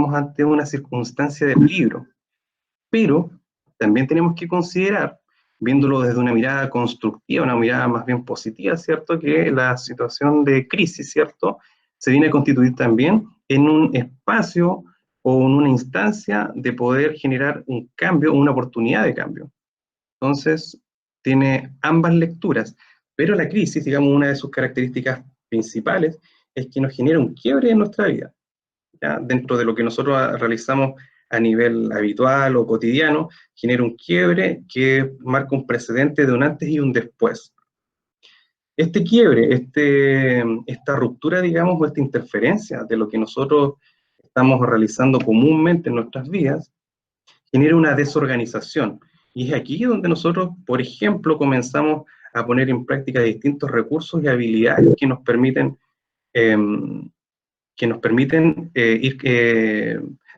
estamos ante una circunstancia de peligro, pero también tenemos que considerar, viéndolo desde una mirada constructiva, una mirada más bien positiva, ¿cierto?, que la situación de crisis, ¿cierto?, se viene a constituir también en un espacio o en una instancia de poder generar un cambio, una oportunidad de cambio. Entonces, tiene ambas lecturas, pero la crisis, digamos, una de sus características principales es que nos genera un quiebre en nuestra vida, ¿ya? Dentro de lo que nosotros realizamos a nivel habitual o cotidiano, genera un quiebre que marca un precedente de un antes y un después. Este quiebre, esta ruptura, digamos, o esta interferencia de lo que nosotros estamos realizando comúnmente en nuestras vidas, genera una desorganización. Y es aquí donde nosotros, por ejemplo, comenzamos a poner en práctica distintos recursos y habilidades eh, que nos permiten ir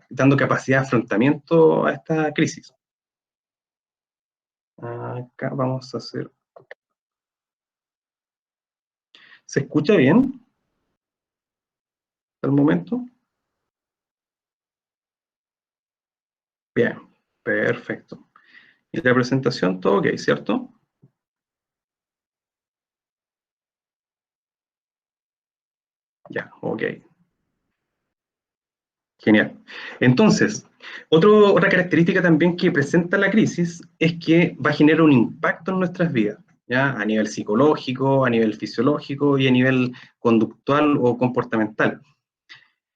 dando capacidad de afrontamiento a esta crisis. Acá vamos a hacer... ¿Se escucha bien hasta el momento? Bien, perfecto. Y la presentación, todo ok, ¿cierto? Ya, ok. Genial. Entonces, otra característica también que presenta la crisis es que va a generar un impacto en nuestras vidas, ¿ya? A nivel psicológico, a nivel fisiológico y a nivel conductual o comportamental.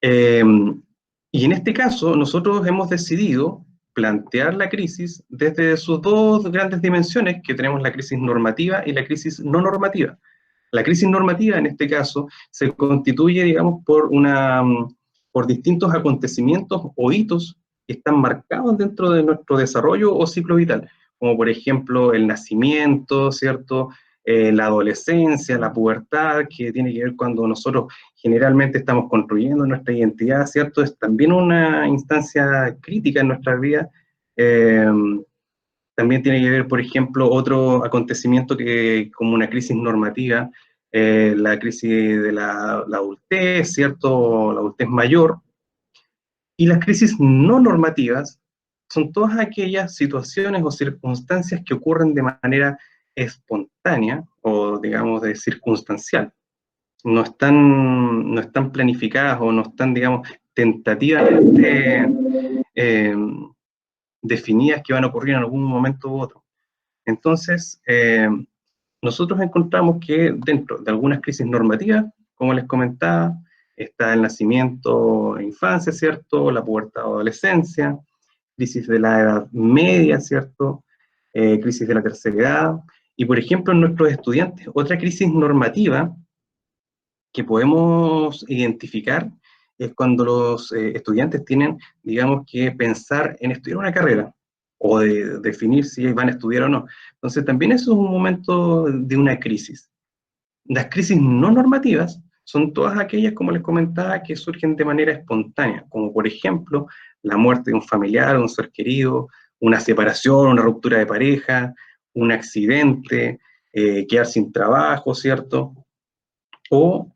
Eh, y en este caso, nosotros hemos decidido plantear la crisis desde sus dos grandes dimensiones, que tenemos la crisis normativa y la crisis no normativa. La crisis normativa, en este caso, se constituye, digamos, por distintos acontecimientos o hitos que están marcados dentro de nuestro desarrollo o ciclo vital, como por ejemplo el nacimiento, ¿cierto? La adolescencia, la pubertad, que tiene que ver cuando nosotros generalmente estamos construyendo nuestra identidad, ¿cierto? Es también una instancia crítica en nuestra vida. Eh, También tiene que ver, por ejemplo, otro acontecimiento que como una crisis normativa, la crisis de la adultez, ¿cierto? La adultez mayor. Y las crisis no normativas son todas aquellas situaciones o circunstancias que ocurren de manera espontánea o, digamos, de circunstancial. No están planificadas o no están, digamos, tentativamente eh, definidas que van a ocurrir en algún momento u otro. Entonces, nosotros encontramos que dentro de algunas crisis normativas, como les comentaba, está el nacimiento e infancia, ¿cierto? La pubertad o adolescencia, crisis de la edad media, ¿cierto? Crisis de la tercera edad. Y, por ejemplo, en nuestros estudiantes, otra crisis normativa que podemos identificar es cuando los estudiantes tienen, digamos, que pensar en estudiar una carrera o de definir si van a estudiar o no. Entonces, también eso es un momento de una crisis. Las crisis no normativas son todas aquellas, como les comentaba, que surgen de manera espontánea, como por ejemplo la muerte de un familiar, un ser querido, una separación, una ruptura de pareja, un accidente, quedar sin trabajo, ¿cierto? O,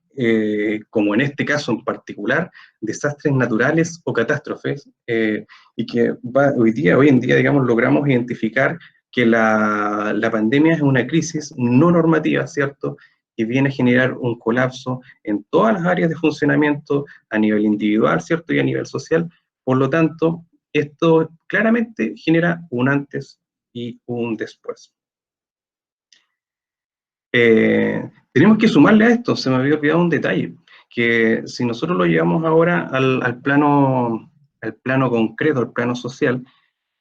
como en este caso en particular, desastres naturales o catástrofes, y que hoy en día, digamos, logramos identificar que la pandemia es una crisis no normativa, ¿cierto?, que viene a generar un colapso en todas las áreas de funcionamiento a nivel individual, ¿cierto?, y a nivel social. Por lo tanto, esto claramente genera un antes y un después. Tenemos que sumarle a esto, se me había olvidado un detalle, que si nosotros lo llevamos ahora al plano concreto, al plano social,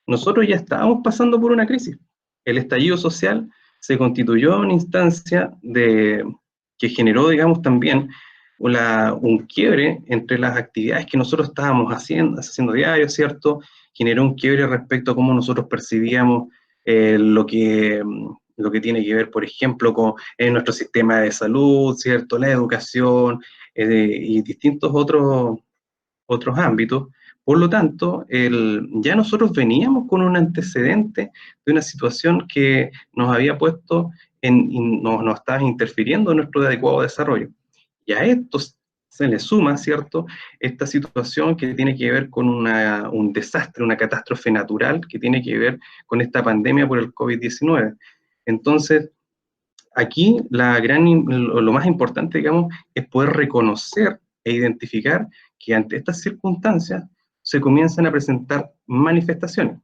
nosotros ya estábamos pasando por una crisis. El estallido social se constituyó en una instancia que generó, digamos, también un quiebre entre las actividades que nosotros estábamos haciendo diario, ¿cierto? Generó un quiebre respecto a cómo nosotros percibíamos lo que tiene que ver, por ejemplo, con nuestro sistema de salud, ¿cierto? La educación y distintos otros ámbitos. Por lo tanto, ya nosotros veníamos con un antecedente de una situación que nos había puesto nos estaba interfiriendo en nuestro adecuado desarrollo. Y a esto se le suma, ¿cierto?, esta situación que tiene que ver con un desastre, una catástrofe natural que tiene que ver con esta pandemia por el COVID-19. Entonces, aquí lo más importante, digamos, es poder reconocer e identificar que ante estas circunstancias se comienzan a presentar manifestaciones.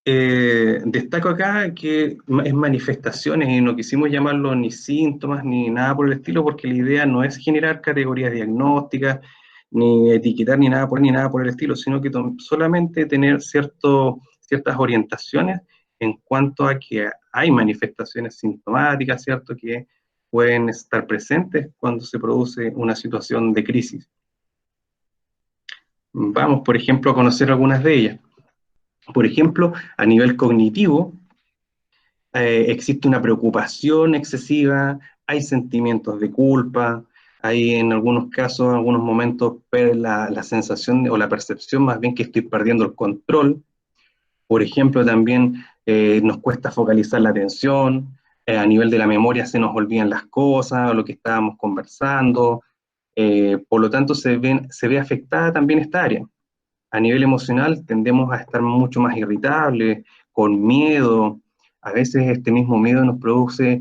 Destaco acá que es manifestaciones y no quisimos llamarlo ni síntomas ni nada por el estilo, porque la idea no es generar categorías diagnósticas, ni etiquetar ni nada por el estilo, sino que solamente tener ciertas orientaciones en cuanto a que hay manifestaciones sintomáticas, ¿cierto?, que pueden estar presentes cuando se produce una situación de crisis. Vamos, por ejemplo, a conocer algunas de ellas. Por ejemplo, a nivel cognitivo, existe una preocupación excesiva, hay sentimientos de culpa, hay en algunos casos, en algunos momentos, la sensación o la percepción más bien que estoy perdiendo el control. Por ejemplo, también nos cuesta focalizar la atención, a nivel de la memoria se nos olvidan las cosas, o lo que estábamos conversando, por lo tanto se ve afectada también esta área. A nivel emocional tendemos a estar mucho más irritables, con miedo. A veces este mismo miedo nos produce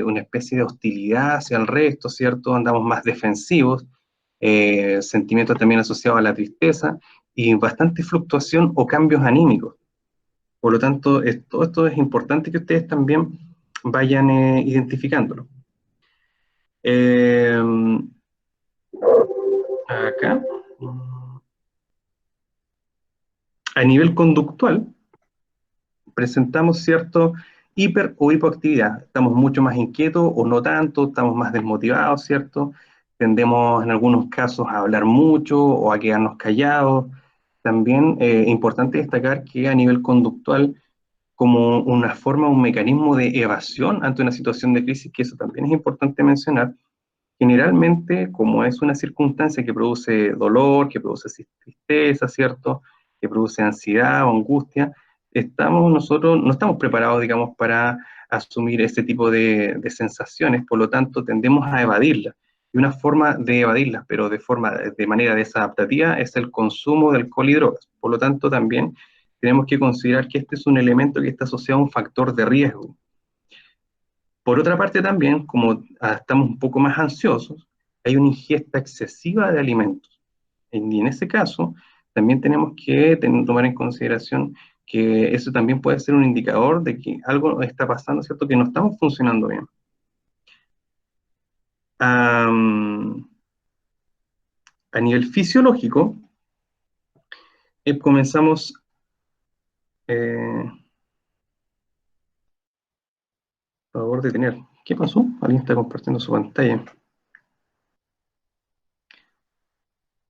una especie de hostilidad hacia el resto, ¿cierto? Andamos más defensivos, sentimientos también asociados a la tristeza y bastante fluctuación o cambios anímicos. Por lo tanto, todo esto es importante que ustedes también vayan identificándolo. Acá. A nivel conductual, presentamos cierto hiper o hipoactividad. Estamos mucho más inquietos o no tanto, estamos más desmotivados, ¿cierto? Tendemos en algunos casos a hablar mucho o a quedarnos callados. También es importante destacar que a nivel conductual, como una forma, un mecanismo de evasión ante una situación de crisis, que eso también es importante mencionar, generalmente, como es una circunstancia que produce dolor, que produce tristeza, ¿cierto?, que produce ansiedad o angustia, nosotros no estamos preparados, digamos, para asumir ese tipo de sensaciones, por lo tanto tendemos a evadirlas. Y una forma de evadirlas, pero de manera desadaptativa, es el consumo de alcohol y drogas. Por lo tanto, también tenemos que considerar que este es un elemento que está asociado a un factor de riesgo. Por otra parte también, como estamos un poco más ansiosos, hay una ingesta excesiva de alimentos. Y en ese caso, también tenemos que tomar en consideración que eso también puede ser un indicador de que algo está pasando, ¿cierto? Que no estamos funcionando bien. A nivel fisiológico, comenzamos... por favor, detener. ¿Qué pasó? Alguien está compartiendo su pantalla.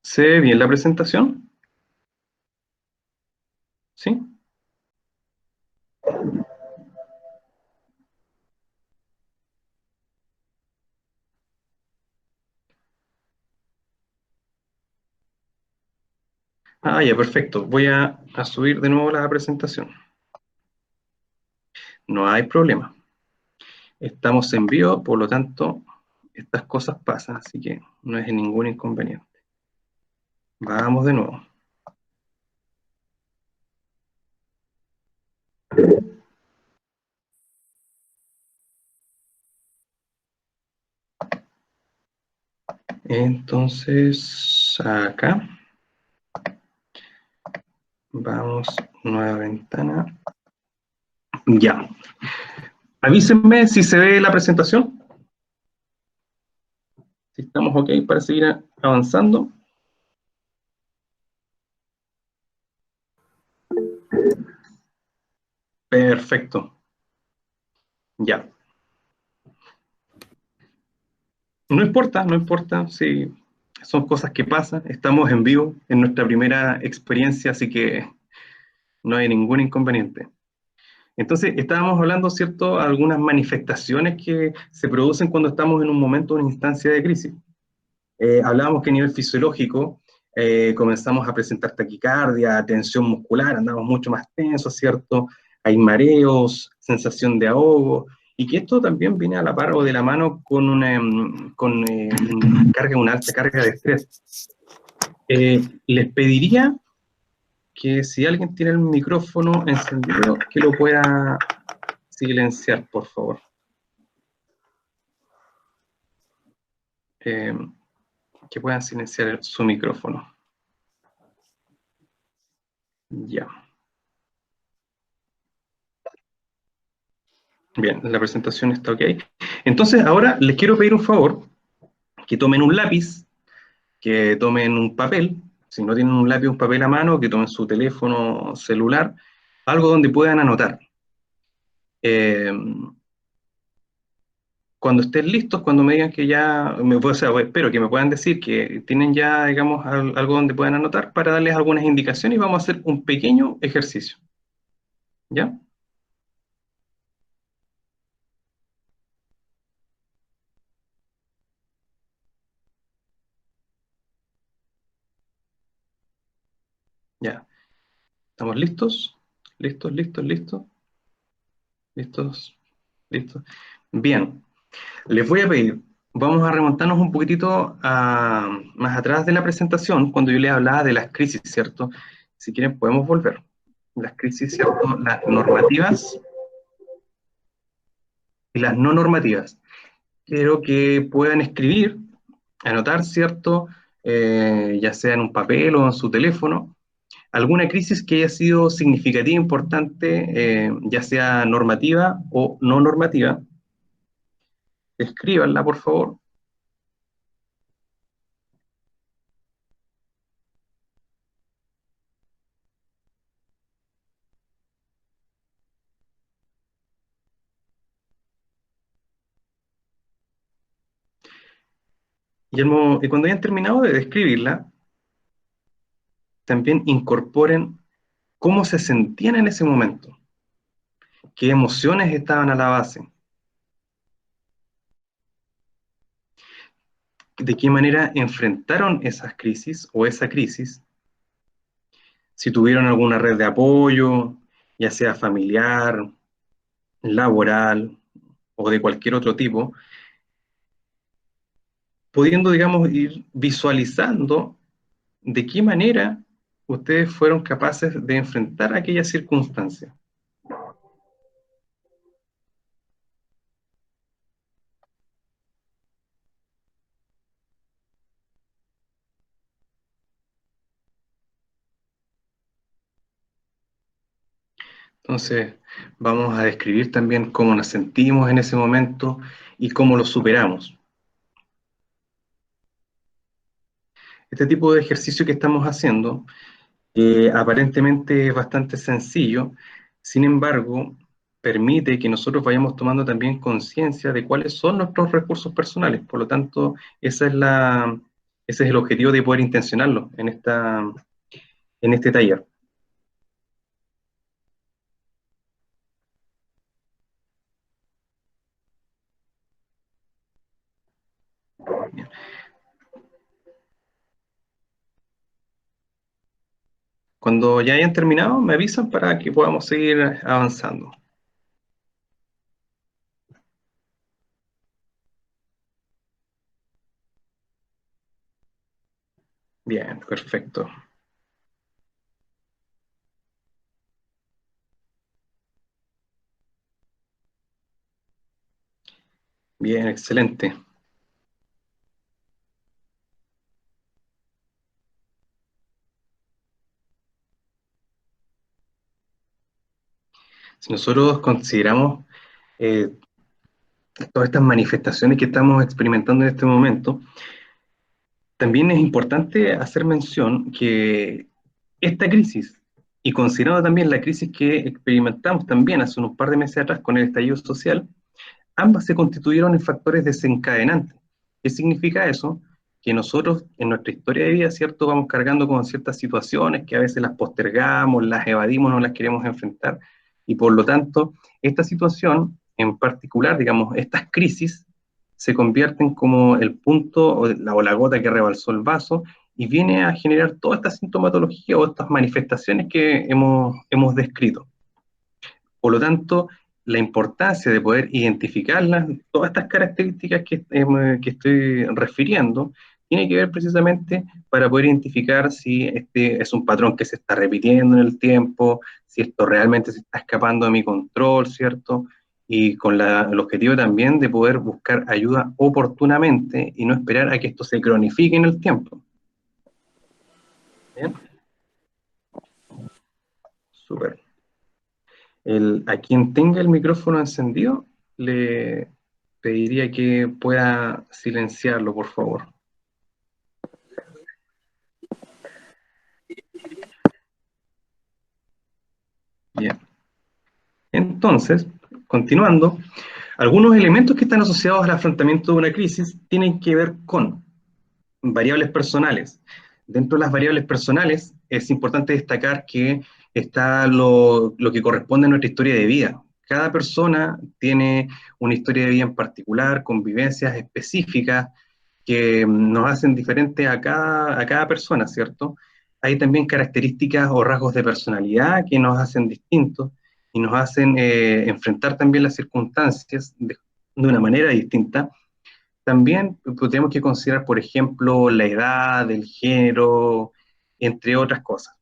¿Se ve bien la presentación? ¿Sí? Ah, ya, perfecto. Voy a subir de nuevo la presentación. No hay problema. Estamos en vivo, por lo tanto, estas cosas pasan, así que no es ningún inconveniente. Vamos de nuevo. Entonces, acá. Vamos, nueva ventana. Ya. Avísenme si se ve la presentación. Si estamos ok para seguir avanzando. Perfecto. Ya. No importa, no importa si son cosas que pasan. Estamos en vivo, en nuestra primera experiencia, así que no hay ningún inconveniente. Entonces, estábamos hablando, ¿cierto?, algunas manifestaciones que se producen cuando estamos en un momento, una instancia de crisis. Hablábamos que a nivel fisiológico comenzamos a presentar taquicardia, tensión muscular, andamos mucho más tensos, ¿cierto? Hay mareos, sensación de ahogo, y que esto también viene a la par o de la mano con una alta carga de estrés. Les pediría que si alguien tiene el micrófono encendido, que lo pueda silenciar, por favor. Que puedan silenciar su micrófono. Ya. Bien, la presentación está ok. Entonces, ahora les quiero pedir un favor, que tomen un lápiz, que tomen un papel, si no tienen un lápiz o un papel a mano, que tomen su teléfono celular, algo donde puedan anotar. Eh, Cuando estén listos, cuando me digan que ya, o sea, espero que me puedan decir que tienen ya, digamos, algo donde puedan anotar para darles algunas indicaciones y vamos a hacer un pequeño ejercicio. ¿Ya? Ya. ¿Estamos listos? ¿Listos, listos, listos? ¿Listos? ¿Listos? Bien. Les voy a pedir, vamos a remontarnos un poquitito más atrás de la presentación, cuando yo les hablaba de las crisis, ¿cierto? Si quieren podemos volver. Las crisis, ¿cierto? Las normativas y las no normativas. Quiero que puedan escribir, anotar, ¿cierto? Ya sea en un papel o en su teléfono, alguna crisis que haya sido significativa, importante, ya sea normativa o no normativa. Escríbanla, por favor. Y cuando hayan terminado de escribirla, también incorporen cómo se sentían en ese momento, qué emociones estaban a la base, de qué manera enfrentaron esas crisis o esa crisis, si tuvieron alguna red de apoyo, ya sea familiar, laboral o de cualquier otro tipo, pudiendo, digamos, ir visualizando de qué manera ustedes fueron capaces de enfrentar aquella circunstancia. Entonces, vamos a describir también cómo nos sentimos en ese momento y cómo lo superamos. Este tipo de ejercicio que estamos haciendo, aparentemente es bastante sencillo, sin embargo, permite que nosotros vayamos tomando también conciencia de cuáles son nuestros recursos personales. Por lo tanto, ese es el objetivo de poder intencionarlo en este taller. Cuando ya hayan terminado, me avisan para que podamos seguir avanzando. Bien, perfecto. Bien, excelente. Si nosotros consideramos eh, todas estas manifestaciones que estamos experimentando en este momento, también es importante hacer mención que esta crisis, y considerando también la crisis que experimentamos también hace unos par de meses atrás con el estallido social, ambas se constituyeron en factores desencadenantes. ¿Qué significa eso? Que nosotros en nuestra historia de vida, ¿cierto? Vamos cargando con ciertas situaciones que a veces las postergamos, las evadimos, no las queremos enfrentar, y por lo tanto, esta situación en particular, digamos, estas crisis, se convierten como el punto o la gota que rebalsó el vaso y viene a generar toda esta sintomatología o estas manifestaciones que hemos descrito. Por lo tanto, la importancia de poder identificarlas, todas estas características que estoy refiriendo, tiene que ver precisamente para poder identificar si este es un patrón que se está repitiendo en el tiempo, si esto realmente se está escapando de mi control, ¿cierto? Y con el objetivo también de poder buscar ayuda oportunamente y no esperar a que esto se cronifique en el tiempo. ¿Bien? Súper. A quien tenga el micrófono encendido, le pediría que pueda silenciarlo, por favor. Bien. Entonces, continuando, algunos elementos que están asociados al afrontamiento de una crisis tienen que ver con variables personales. Dentro de las variables personales es importante destacar que está lo que corresponde a nuestra historia de vida. Cada persona tiene una historia de vida en particular, con vivencias específicas que nos hacen diferentes a cada persona, ¿cierto? Hay también características o rasgos de personalidad que nos hacen distintos y nos hacen enfrentar también las circunstancias de una manera distinta. También pues, tenemos que considerar, por ejemplo, la edad, el género, entre otras cosas.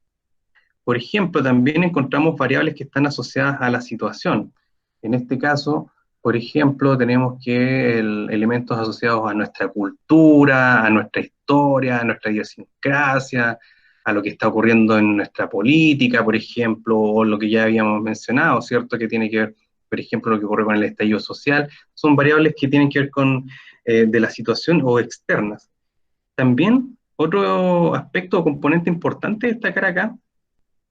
Por ejemplo, también encontramos variables que están asociadas a la situación. En este caso, por ejemplo, tenemos que elementos asociados a nuestra cultura, a nuestra historia, a nuestra idiosincrasia, a lo que está ocurriendo en nuestra política, por ejemplo, o lo que ya habíamos mencionado, ¿cierto? Que tiene que ver, por ejemplo, lo que ocurre con el estallido social. Son variables que tienen que ver con de la situación o externas. También otro aspecto o componente importante de destacar acá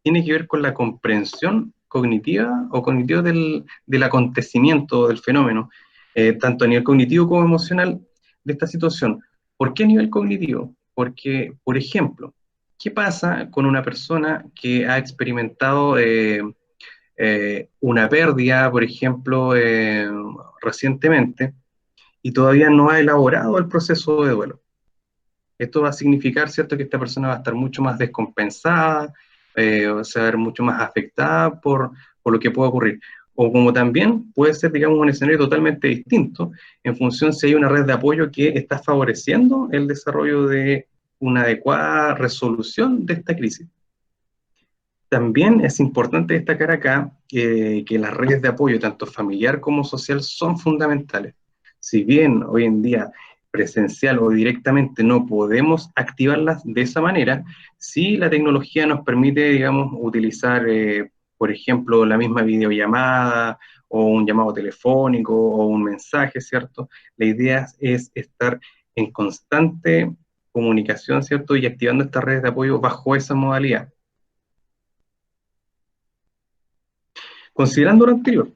tiene que ver con la comprensión cognitiva o cognitivo del acontecimiento, del fenómeno, tanto a nivel cognitivo como emocional de esta situación. ¿Por qué a nivel cognitivo? Porque, por ejemplo, ¿qué pasa con una persona que ha experimentado una pérdida, por ejemplo, recientemente, y todavía no ha elaborado el proceso de duelo? Esto va a significar, ¿cierto?, que esta persona va a estar mucho más descompensada, se va a ver mucho más afectada por lo que pueda ocurrir. O como también puede ser, digamos, un escenario totalmente distinto en función si hay una red de apoyo que está favoreciendo el desarrollo de una adecuada resolución de esta crisis. También es importante destacar acá que las redes de apoyo, tanto familiar como social, son fundamentales. Si bien hoy en día presencial o directamente no podemos activarlas de esa manera, sí la tecnología nos permite, digamos, utilizar, por ejemplo, la misma videollamada o un llamado telefónico o un mensaje, ¿cierto? La idea es estar en constante comunicación, ¿cierto? Y activando estas redes de apoyo bajo esa modalidad. Considerando lo anterior,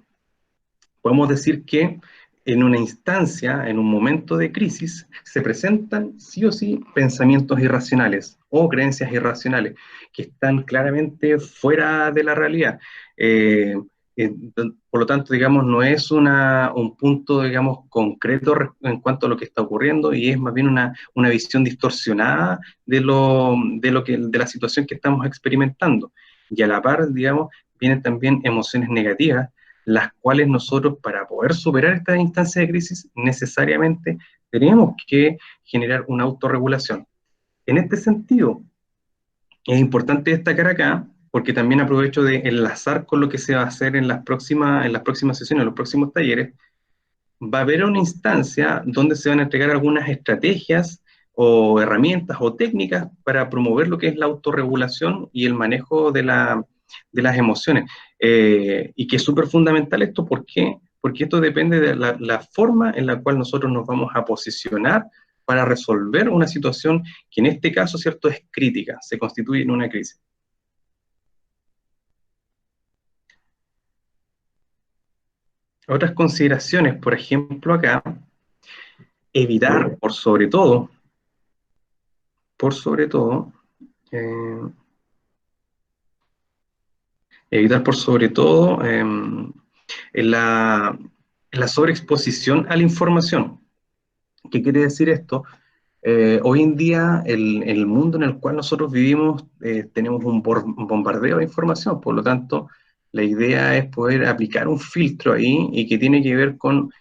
podemos decir que en una instancia, en un momento de crisis, se presentan sí o sí pensamientos irracionales o creencias irracionales que están claramente fuera de la realidad. Eh, eh, por lo tanto, digamos, no es un punto, digamos, concreto en cuanto a lo que está ocurriendo y es más bien una visión distorsionada de la situación que estamos experimentando. Y a la par, digamos, vienen también emociones negativas las cuales nosotros para poder superar esta instancia de crisis necesariamente tenemos que generar una autorregulación. En este sentido, es importante destacar acá, porque también aprovecho de enlazar con lo que se va a hacer en las próximas sesiones, en los próximos talleres, va a haber una instancia donde se van a entregar algunas estrategias o herramientas o técnicas para promover lo que es la autorregulación y el manejo de las emociones. Y que es súper fundamental esto, ¿por qué? Porque esto depende de la forma en la cual nosotros nos vamos a posicionar para resolver una situación que en este caso, ¿cierto?, es crítica, se constituye en una crisis. Otras consideraciones, por ejemplo, acá, evitar por sobre todo, eh, evitar por sobre todo la sobreexposición a la información. ¿Qué quiere decir esto? Hoy en día, el mundo en el cual nosotros vivimos, tenemos un bombardeo de información, por lo tanto, La idea es poder aplicar un filtro ahí y que tiene que ver con,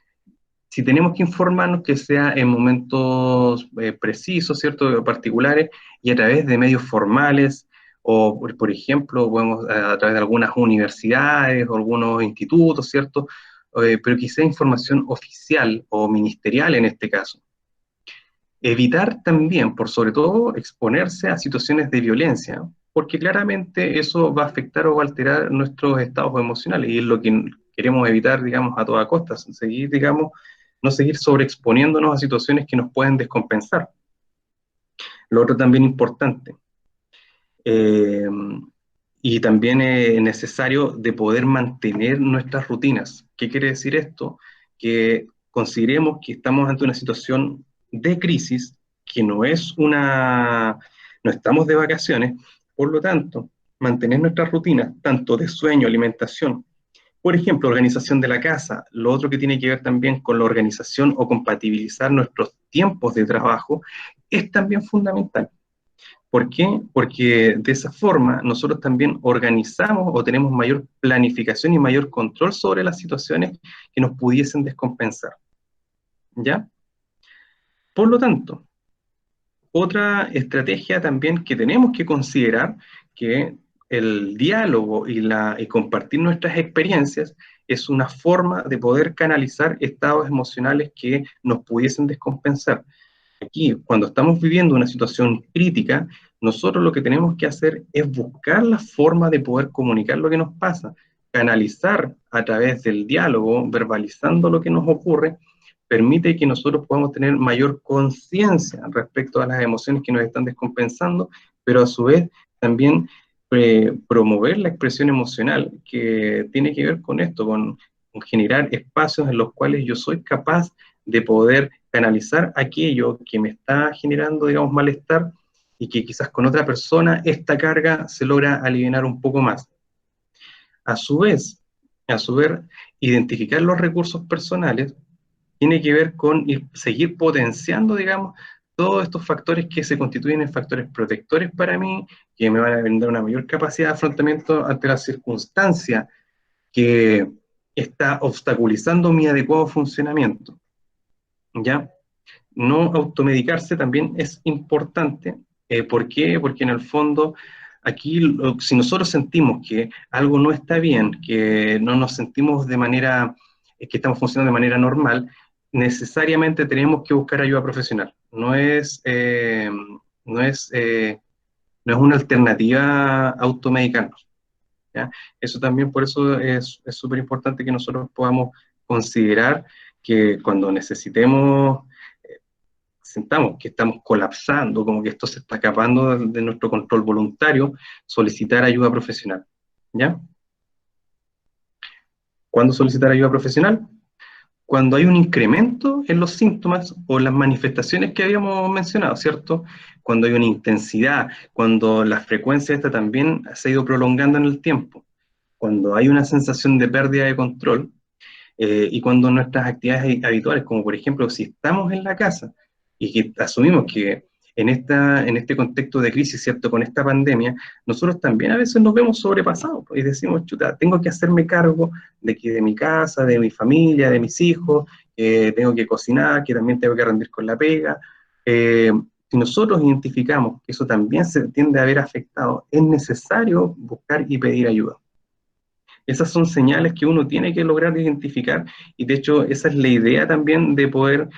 si tenemos que informarnos, que sea en momentos precisos, ¿cierto?, particulares, y a través de medios formales, o por ejemplo, podemos a través de algunas universidades o algunos institutos, ¿cierto?, pero que sea información oficial o ministerial en este caso. Evitar también, por sobre todo, exponerse a situaciones de violencia, porque claramente eso va a afectar o va a alterar nuestros estados emocionales, y es lo que queremos evitar, digamos, a toda costa, seguir, digamos, no seguir sobreexponiéndonos a situaciones que nos pueden descompensar. Lo otro también importante, eh, y también es necesario de poder mantener nuestras rutinas. ¿Qué quiere decir esto? Que consideremos que estamos ante una situación de crisis, que no es una, no estamos de vacaciones, por lo tanto, mantener nuestras rutinas, tanto de sueño, alimentación, por ejemplo, organización de la casa, lo otro que tiene que ver también con la organización o compatibilizar nuestros tiempos de trabajo, es también fundamental. ¿Por qué? Porque de esa forma nosotros también organizamos o tenemos mayor planificación y mayor control sobre las situaciones que nos pudiesen descompensar. ¿Ya? Por lo tanto, otra estrategia también que tenemos que considerar, que el diálogo y compartir nuestras experiencias es una forma de poder canalizar estados emocionales que nos pudiesen descompensar. Aquí, cuando estamos viviendo una situación crítica, nosotros lo que tenemos que hacer es buscar la forma de poder comunicar lo que nos pasa, canalizar a través del diálogo, verbalizando lo que nos ocurre, permite que nosotros podamos tener mayor conciencia respecto a las emociones que nos están descompensando, pero a su vez también promover la expresión emocional, que tiene que ver con esto, con generar espacios en los cuales yo soy capaz de poder canalizar aquello que me está generando, digamos, malestar, y que quizás con otra persona esta carga se logra aliviar un poco más. A su vez, identificar los recursos personales tiene que ver con seguir potenciando, digamos, todos estos factores que se constituyen en factores protectores para mí, que me van a brindar una mayor capacidad de afrontamiento ante la circunstancia que está obstaculizando mi adecuado funcionamiento. ¿Ya? No automedicarse también es importante. ¿Por qué? Porque en el fondo, aquí, si nosotros sentimos que algo no está bien, que no nos sentimos de manera, que estamos funcionando de manera normal, necesariamente tenemos que buscar ayuda profesional. No es, no es una alternativa automedicarnos, ¿ya? Eso también, por eso es súper importante que nosotros podamos considerar que cuando necesitemos, sentamos que estamos colapsando, como que esto se está escapando de nuestro control voluntario, solicitar ayuda profesional, ¿ya? ¿Cuándo solicitar ayuda profesional? Cuando hay un incremento en los síntomas o las manifestaciones que habíamos mencionado, ¿cierto? Cuando hay una intensidad, cuando la frecuencia esta también se ha ido prolongando en el tiempo, cuando hay una sensación de pérdida de control, y cuando nuestras actividades habituales, como por ejemplo si estamos en la casa y que asumimos que en este contexto de crisis, ¿cierto?, con esta pandemia, nosotros también a veces nos vemos sobrepasados y decimos, chuta, tengo que hacerme cargo de mi casa, de mi familia, de mis hijos, tengo que cocinar, que también tengo que rendir con la pega. Si nosotros identificamos que eso también se tiende a ver afectado, es necesario buscar y pedir ayuda. Esas son señales que uno tiene que lograr identificar, y de hecho esa es la idea también de poder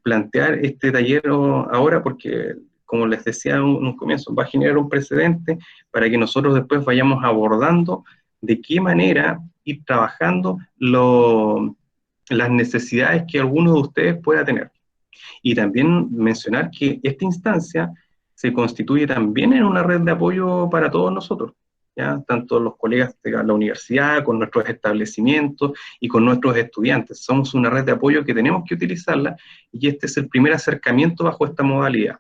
plantear este taller ahora, porque como les decía en un comienzo, va a generar un precedente para que nosotros después vayamos abordando de qué manera ir trabajando las necesidades que alguno de ustedes pueda tener. Y también mencionar que esta instancia se constituye también en una red de apoyo para todos nosotros, ¿ya? Tanto los colegas de la universidad, con nuestros establecimientos y con nuestros estudiantes. Somos una red de apoyo que tenemos que utilizarla, y este es el primer acercamiento bajo esta modalidad.